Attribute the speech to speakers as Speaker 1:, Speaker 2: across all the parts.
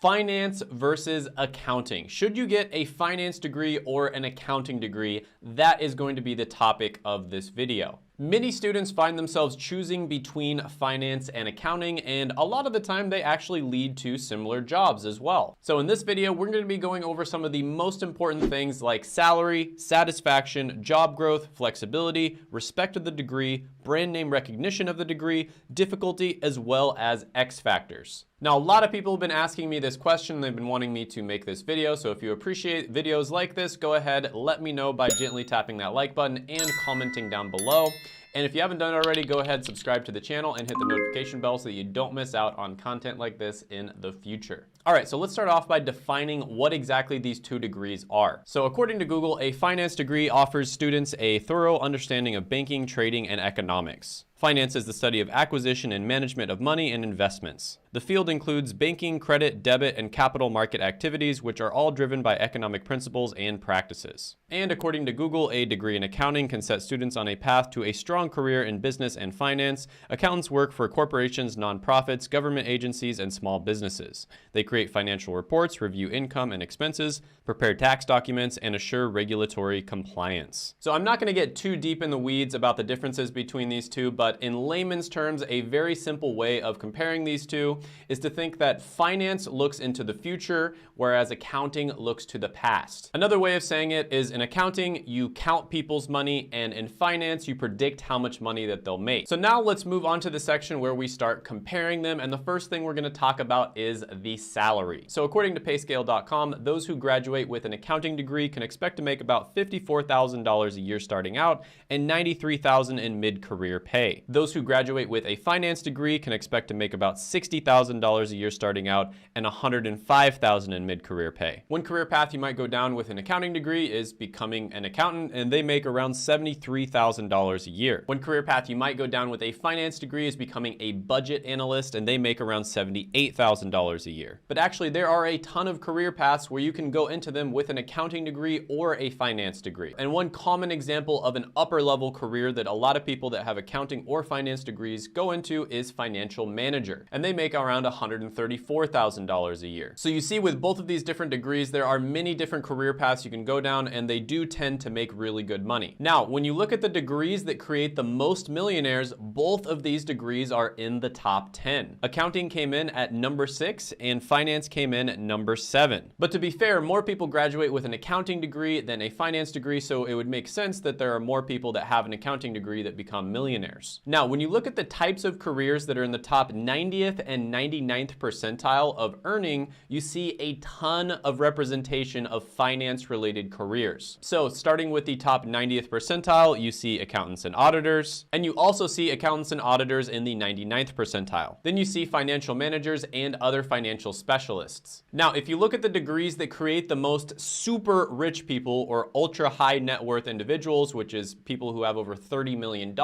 Speaker 1: Finance versus accounting. Should you get a finance degree or an accounting degree? That is going to be the topic of this video. Many students find themselves choosing between finance and accounting, and a lot of the time they actually lead to similar jobs as well. So in this video, we're going to be going over some of the most important things like salary, satisfaction, job growth, flexibility, respect of the degree, brand name recognition of the degree, difficulty, as well as X factors. Now, a lot of people have been asking me this question. They've been wanting me to make this video. So if you appreciate videos like this, go ahead, let me know by gently tapping that like button and commenting down below. And if you haven't done it already, go ahead, subscribe to the channel and hit the notification bell so that you don't miss out on content like this in the future. All right, so let's start off by defining what exactly these two degrees are. So according to Google, a finance degree offers students a thorough understanding of banking, trading, and economics. Finance is the study of acquisition and management of money and investments. The field includes banking, credit, debit, and capital market activities, which are all driven by economic principles and practices. And according to Google, a degree in accounting can set students on a path to a strong career in business and finance. Accountants work for corporations, nonprofits, government agencies, and small businesses. They create financial reports, review income and expenses, prepare tax documents, and assure regulatory compliance. So I'm not going to get too deep in the weeds about the differences between these two, but in layman's terms, a very simple way of comparing these two is to think that finance looks into the future, whereas accounting looks to the past. Another way of saying it is in accounting, you count people's money, and in finance, you predict how much money that they'll make. So now let's move on to the section where we start comparing them, and the first thing we're going to talk about is the salary. So according to payscale.com, those who graduate with an accounting degree can expect to make about $54,000 a year starting out and $93,000 in mid-career pay. Those who graduate with a finance degree can expect to make about $60,000 a year starting out and $105,000 in mid-career pay. One career path you might go down with an accounting degree is becoming an accountant, and they make around $73,000 a year. One career path you might go down with a finance degree is becoming a budget analyst, and they make around $78,000 a year. But actually, there are a ton of career paths where you can go into them with an accounting degree or a finance degree. And one common example of an upper level career that a lot of people that have accounting or finance degrees go into is financial manager, and they make around $134,000 a year. So you see, with both of these different degrees, there are many different career paths you can go down, and they do tend to make really good money. Now, when you look at the degrees that create the most millionaires, both of these degrees are in the top 10. Accounting came in at number 6 and finance came in at number 7. But to be fair, more people graduate with an accounting degree than a finance degree, so it would make sense that there are more people that have an accounting degree that become millionaires. Now, when you look at the types of careers that are in the top 90th and 99th percentile of earning, you see a ton of representation of finance-related careers. So starting with the top 90th percentile, you see accountants and auditors, and you also see accountants and auditors in the 99th percentile. Then you see financial managers and other financial specialists. Now, if you look at the degrees that create the most super rich people or ultra high net worth individuals, which is people who have over $30 million,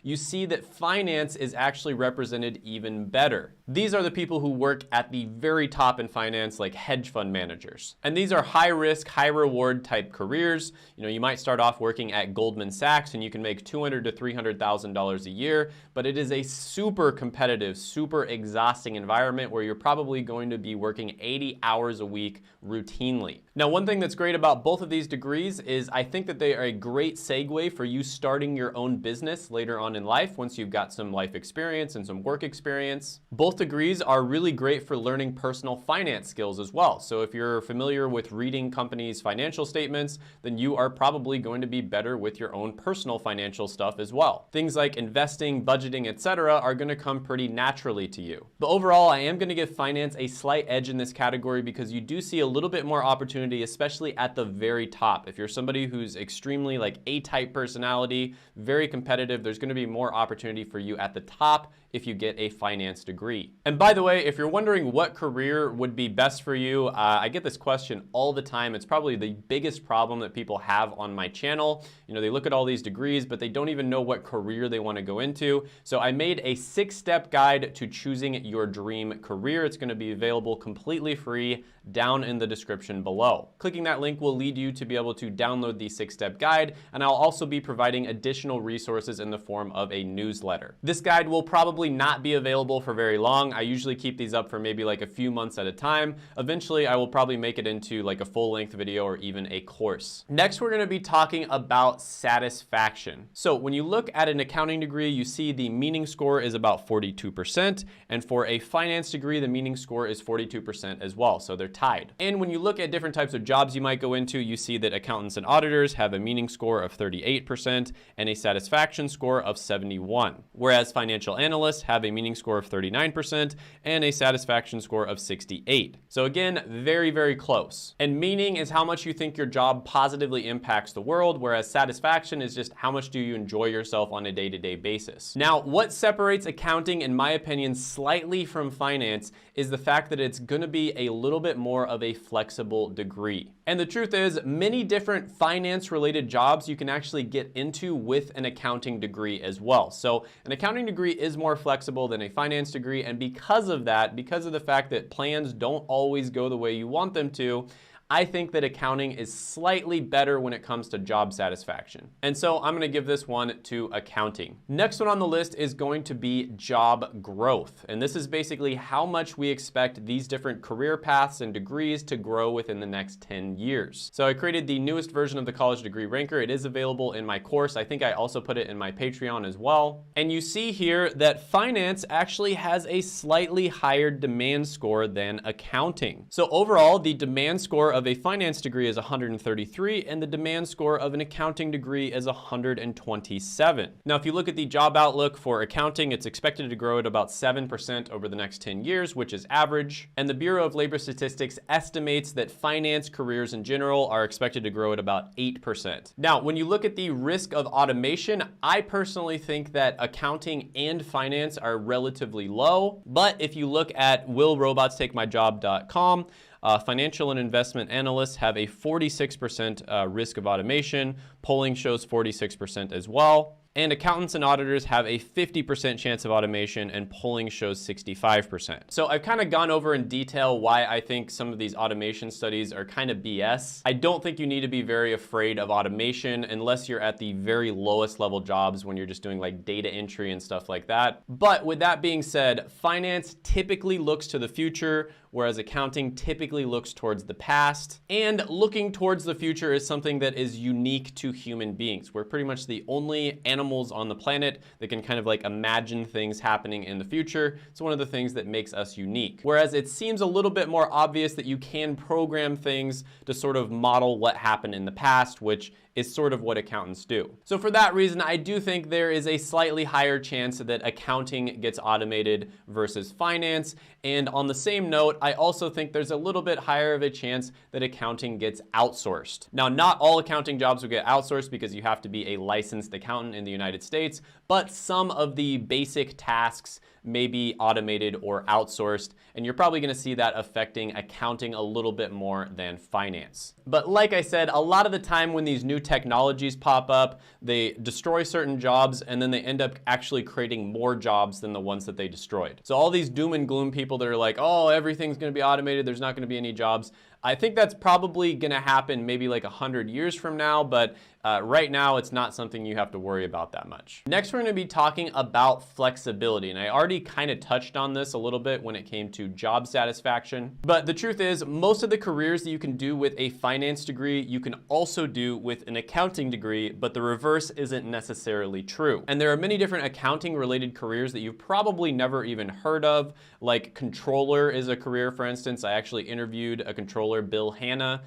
Speaker 1: you see that finance is actually represented even better. These are the people who work at the very top in finance, like hedge fund managers. And these are high risk, high reward type careers. You know, you might start off working at Goldman Sachs and you can make $200,000 to $300,000 a year, but it is a super competitive, super exhausting environment where you're probably going to be working 80 hours a week routinely. Now, one thing that's great about both of these degrees is I think that they are a great segue for you starting your own business later on in life once you've got some life experience and some work experience. Both degrees are really great for learning personal finance skills as well. So if you're familiar with reading companies' financial statements, then you are probably going to be better with your own personal financial stuff as well. Things like investing, budgeting, etc. are going to come pretty naturally to you. But overall, I am going to give finance a slight edge in this category because you do see a little bit more opportunity, especially at the very top. If you're somebody who's extremely like A-type personality, very competitive, there's going to be more opportunity for you at the top if you get a finance degree. And by the way, if you're wondering what career would be best for you, I get this question all the time. It's probably the biggest problem that people have on my channel. You know, they look at all these degrees, but they don't even know what career they want to go into. So I made a 6-step guide to choosing your dream career. It's going to be available completely free down in the description below. Clicking that link will lead you to be able to download the 6-step guide, and I'll also be providing additional resources in the form of a newsletter. This guide will probably probably not be available for very long. I usually keep these up for maybe like a few months at a time. Eventually, I will probably make it into like a full-length video or even a course. Next, we're going to be talking about satisfaction. So when you look at an accounting degree, you see the meaning score is about 42%, and for a finance degree, the meaning score is 42% as well, so they're tied. And when you look at different types of jobs you might go into, you see that accountants and auditors have a meaning score of 38% and a satisfaction score of 71, whereas financial analysts have a meaning score of 39% and a satisfaction score of 68. So again, very, very close. And meaning is how much you think your job positively impacts the world, whereas satisfaction is just how much do you enjoy yourself on a day-to-day basis. Now, what separates accounting, in my opinion, slightly from finance is the fact that it's going to be a little bit more of a flexible degree. And the truth is, many different finance-related jobs you can actually get into with an accounting degree as well. So an accounting degree is more flexible than a finance degree, and because of that, because of the fact that plans don't always go the way you want them to, I think that accounting is slightly better when it comes to job satisfaction. And so I'm gonna give this one to accounting. Next one on the list is going to be job growth. And this is basically how much we expect these different career paths and degrees to grow within the next 10 years. So I created the newest version of the College Degree Ranker. It is available in my course. I think I also put it in my Patreon as well. And you see here that finance actually has a slightly higher demand score than accounting. So overall, the demand score of a finance degree is 133 and the demand score of an accounting degree is 127. Now, if you look at the job outlook for accounting, it's expected to grow at about 7% over the next 10 years, which is average. And the Bureau of Labor Statistics estimates that finance careers in general are expected to grow at about 8%. Now, when you look at the risk of automation, I personally think that accounting and finance are relatively low. But if you look at willrobotstakemyjob.com, financial and investment analysts have a 46% risk of automation. Polling shows 46% as well. And accountants and auditors have a 50% chance of automation, and polling shows 65%. So I've kind of gone over in detail why I think some of these automation studies are kind of BS. I don't think you need to be very afraid of automation unless you're at the very lowest level jobs when you're just doing like data entry and stuff like that. But with that being said, finance typically looks to the future, whereas accounting typically looks towards the past. And looking towards the future is something that is unique to human beings. We're pretty much the only animals on the planet that can kind of like imagine things happening in the future. It's one of the things that makes us unique. Whereas it seems a little bit more obvious that you can program things to sort of model what happened in the past, which is sort of what accountants do. So for that reason, I do think there is a slightly higher chance that accounting gets automated versus finance. And on the same note, I also think there's a little bit higher of a chance that accounting gets outsourced. Now, not all accounting jobs will get outsourced because you have to be a licensed accountant in the United States, but some of the basic tasks may be automated or outsourced, and you're probably gonna see that affecting accounting a little bit more than finance. But like I said, a lot of the time when these new technologies pop up, they destroy certain jobs and then they end up actually creating more jobs than the ones that they destroyed. So all these doom and gloom people that are like, oh, everything's gonna be automated, there's not gonna be any jobs, I think that's probably gonna happen maybe like 100 years from now, but right now it's not something you have to worry about that much. Next, we're gonna be talking about flexibility, and I already kind of touched on this a little bit when it came to job satisfaction. But the truth is, most of the careers that you can do with a finance degree, you can also do with an accounting degree, but the reverse isn't necessarily true. And there are many different accounting related careers that you've probably never even heard of, like controller is a career, for instance. I actually interviewed a controller, Bill Hanna.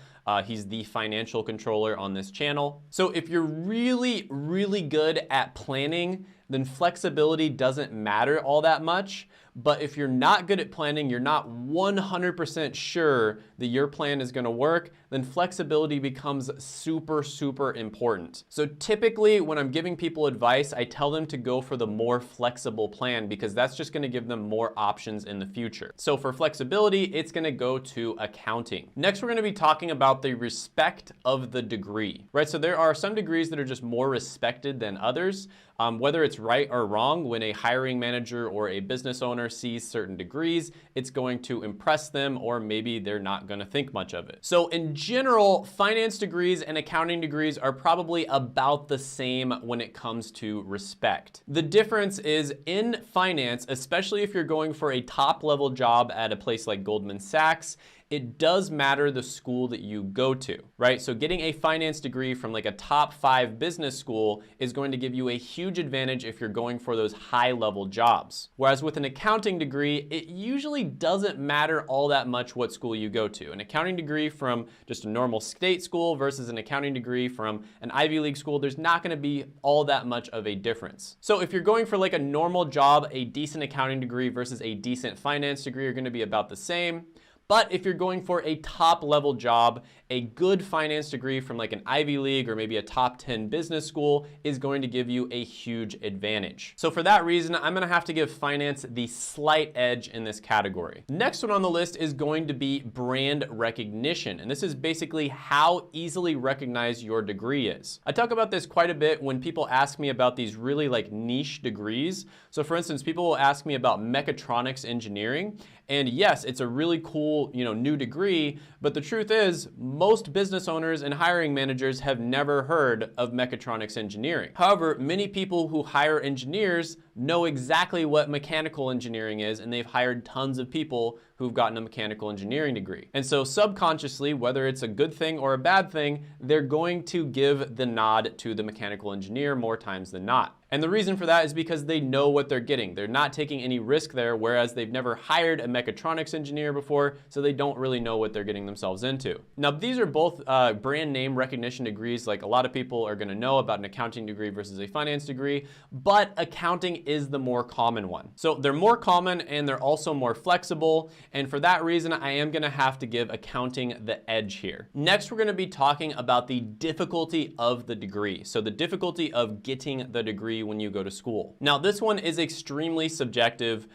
Speaker 1: He's the financial controller on this channel. So if you're really, really good at planning, then flexibility doesn't matter all that much. But if you're not good at planning, you're not 100% sure that your plan is gonna work, then flexibility becomes super, super important. So typically when I'm giving people advice, I tell them to go for the more flexible plan because that's just gonna give them more options in the future. So for flexibility, it's gonna go to accounting. Next, we're gonna be talking about the respect of the degree, right? So there are some degrees that are just more respected than others. Whether it's right or wrong, when a hiring manager or a business owner sees certain degrees, it's going to impress them, or maybe they're not going to think much of it. So in general, finance degrees and accounting degrees are probably about the same when it comes to respect. The difference is in finance, especially if you're going for a top-level job at a place like Goldman Sachs, it does matter the school that you go to, right? So getting a finance degree from like a top 5 business school is going to give you a huge advantage if you're going for those high-level jobs. Whereas with an accounting degree, it usually doesn't matter all that much what school you go to. An accounting degree from just a normal state school versus an accounting degree from an Ivy League school, there's not going to be all that much of a difference. So if you're going for like a normal job, a decent accounting degree versus a decent finance degree are going to be about the same. But if you're going for a top-level job, a good finance degree from like an Ivy League or maybe a top 10 business school is going to give you a huge advantage. So for that reason, I'm gonna have to give finance the slight edge in this category. Next one on the list is going to be brand recognition. And this is basically how easily recognized your degree is. I talk about this quite a bit when people ask me about these really like niche degrees. So for instance, people will ask me about mechatronics engineering. And yes, it's a really cool, new degree, but the truth is most business owners and hiring managers have never heard of mechatronics engineering. However, many people who hire engineers know exactly what mechanical engineering is, and they've hired tons of people who've gotten a mechanical engineering degree. And so subconsciously, whether it's a good thing or a bad thing, they're going to give the nod to the mechanical engineer more times than not. And the reason for that is because they know what they're getting. They're not taking any risk there, whereas they've never hired a mechatronics engineer before, so they don't really know what they're getting themselves into. Now, these are both brand name recognition degrees. Like a lot of people are gonna know about an accounting degree versus a finance degree, but accounting is the more common one. So they're more common and they're also more flexible. And for that reason, I am gonna have to give accounting the edge here. Next, we're gonna be talking about the difficulty of the degree. So the difficulty of getting the degree when you go to school. Now, this one is extremely subjective.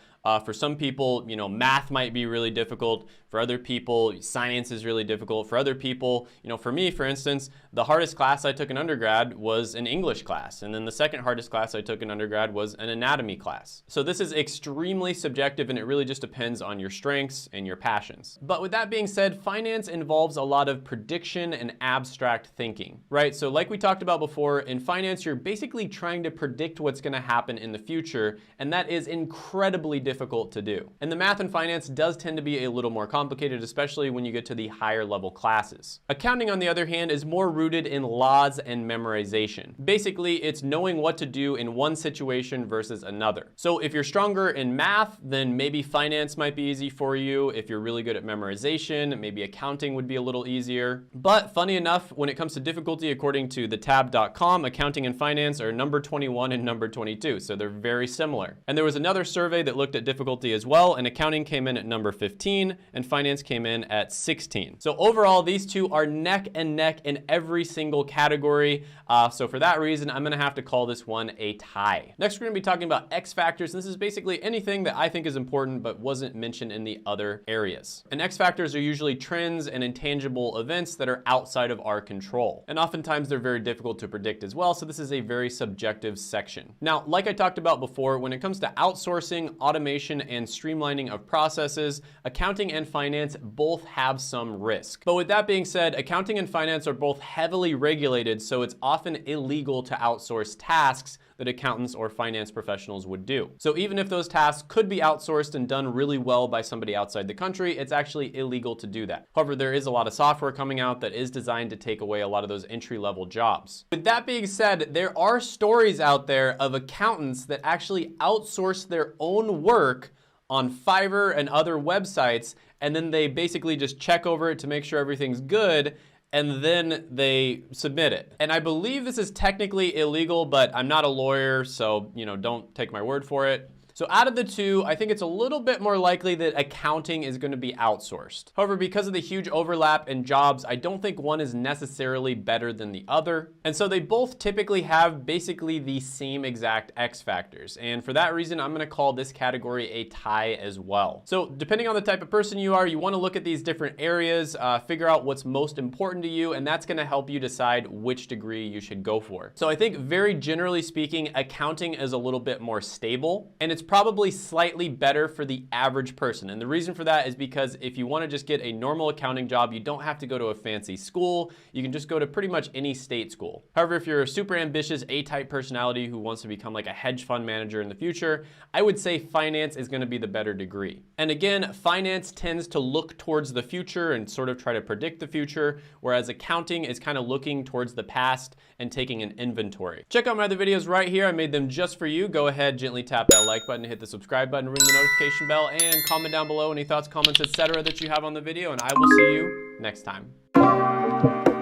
Speaker 1: For some people, math might be really difficult. For other people, science is really difficult. For other people, for me, for instance, the hardest class I took in undergrad was an English class. And then the second hardest class I took in undergrad was an anatomy class. So this is extremely subjective and it really just depends on your strengths and your passions. But with that being said, finance involves a lot of prediction and abstract thinking, right? So like we talked about before, in finance, you're basically trying to predict what's gonna happen in the future. And that is incredibly difficult to do. And the math and finance does tend to be a little more complicated, especially when you get to the higher level classes. Accounting, on the other hand, is more rooted in laws and memorization. Basically, it's knowing what to do in one situation versus another. So if you're stronger in math, then maybe finance might be easy for you. If you're really good at memorization, maybe accounting would be a little easier. But funny enough, when it comes to difficulty, according to thetab.com, accounting and finance are number 21 and number 22. So they're very similar. And there was another survey that looked at difficulty as well, and accounting came in at number 15 and finance came in at 16. So overall, these two are neck and neck in every single category. So for that reason, I'm gonna have to call this one a tie. Next, we're gonna be talking about X factors. This is basically anything that I think is important but wasn't mentioned in the other areas. And X factors are usually trends and intangible events that are outside of our control. And oftentimes they're very difficult to predict as well. So this is a very subjective section. Now, like I talked about before, when it comes to outsourcing, automation, and streamlining of processes, accounting and finance both have some risk. But with that being said, accounting and finance are both heavily regulated, so it's often illegal to outsource tasks that accountants or finance professionals would do. So even if those tasks could be outsourced and done really well by somebody outside the country, it's actually illegal to do that. However, there is a lot of software coming out that is designed to take away a lot of those entry-level jobs. With that being said, there are stories out there of accountants that actually outsource their own work on Fiverr and other websites, and then they basically just check over it to make sure everything's good, and then they submit it. And I believe this is technically illegal, but I'm not a lawyer, so don't take my word for it. So out of the two, I think it's a little bit more likely that accounting is going to be outsourced. However, because of the huge overlap in jobs, I don't think one is necessarily better than the other. And so they both typically have basically the same exact X factors. And for that reason, I'm going to call this category a tie as well. So depending on the type of person you are, you want to look at these different areas, figure out what's most important to you, and that's going to help you decide which degree you should go for. So I think very generally speaking, accounting is a little bit more stable, and it's probably slightly better for the average person. And the reason for that is because if you want to just get a normal accounting job, you don't have to go to a fancy school. You can just go to pretty much any state school. However, if you're a super ambitious A-type personality who wants to become like a hedge fund manager in the future, I would say finance is going to be the better degree. And again, finance tends to look towards the future and sort of try to predict the future, whereas accounting is kind of looking towards the past and taking an inventory. Check out my other videos right here. I made them just for you. Go ahead, gently tap that like button, hit the subscribe button, ring the notification bell, and comment down below any thoughts, comments, etc. that you have on the video, and I will see you next time.